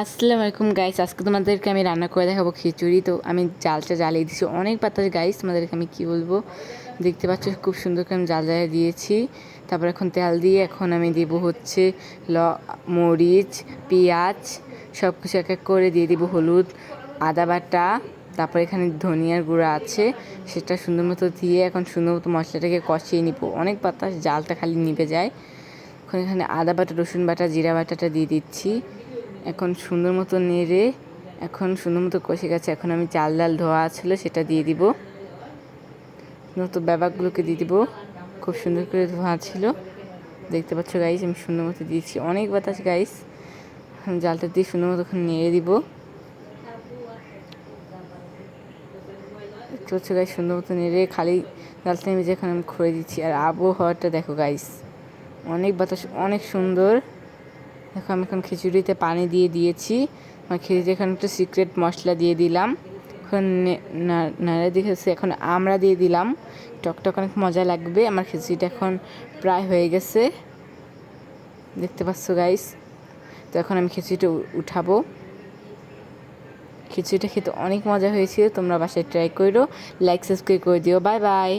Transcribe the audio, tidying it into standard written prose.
আসসালামু আলাইকুম গাইস, আজকে তোমাদেরকে আমি রান্না করে দেখাবো খিচুড়ি। তো আমি জালটা জ্বালিয়ে দিয়েছি, অনেক বাতাস গাইস, তোমাদেরকে আমি কি বলবো। দেখতে পাচ্ছ খুব সুন্দর করে আমি জাল জ্বালিয়ে দিয়েছি। তারপর এখন তেল দিয়ে এখন আমি দিব হচ্ছে মরিচ, পেঁয়াজ সব কিছু এক এক করে দিয়ে দিব, হলুদ, আদা বাটা, তারপর এখানে ধনিয়ার গুঁড়া আছে, সেটা সুন্দর মতো দিয়ে এখন সুন্দর মতো মশলাটাকে কষিয়ে নিব। অনেক বাতাস, জালটা খালি নিভে যায়। এখন এখানে আদা বাটা, রসুন বাটা, জিরা বাটাটা দিয়ে দিচ্ছি। এখন সুন্দর মতো নেড়ে এখন সুন্দর মতো কষে গেছে। এখন আমি চাল ডাল ধোয়া ছিল সেটা দিয়ে দিব, নতুন ব্যাপারগুলোকে দিয়ে দিব। খুব সুন্দর করে ধোয়া ছিল, দেখতে পাচ্ছ গাইস, আমি সুন্দর মতো দিয়েছি। অনেক বাতাস গাইস, জালটা দিয়ে সুন্দর মতো নেড়ে দিব। দেখতে পাচ্ছ গাইস, সুন্দর মতো নেড়ে খালি জালটা নেমে যে এখন আমি খুঁড়ে দিচ্ছি। আর আবহাওয়াটা দেখো গাইস, অনেক বাতাস, অনেক সুন্দর। দেখো আমি এখন খিচুড়িতে পানি দিয়ে দিয়েছি, আমার খিচুড়ি এখন একটু সিক্রেট মশলা দিয়ে দিলাম। এখন নাড়া দিয়েছি, এখন আমরা দিয়ে দিলাম, টকটক অনেক মজা লাগবে। আমার খিচুড়িটা এখন প্রায় হয়ে গেছে, দেখতে পাচ্ছ গাইস। তো এখন আমি খিচুড়িটা উঠাবো। খিচুড়িটা খেতে অনেক মজা হয়েছিল, তোমরা বাসায় ট্রাই করো, লাইক সাবস্ক্রাইব করে দিও। Bye bye.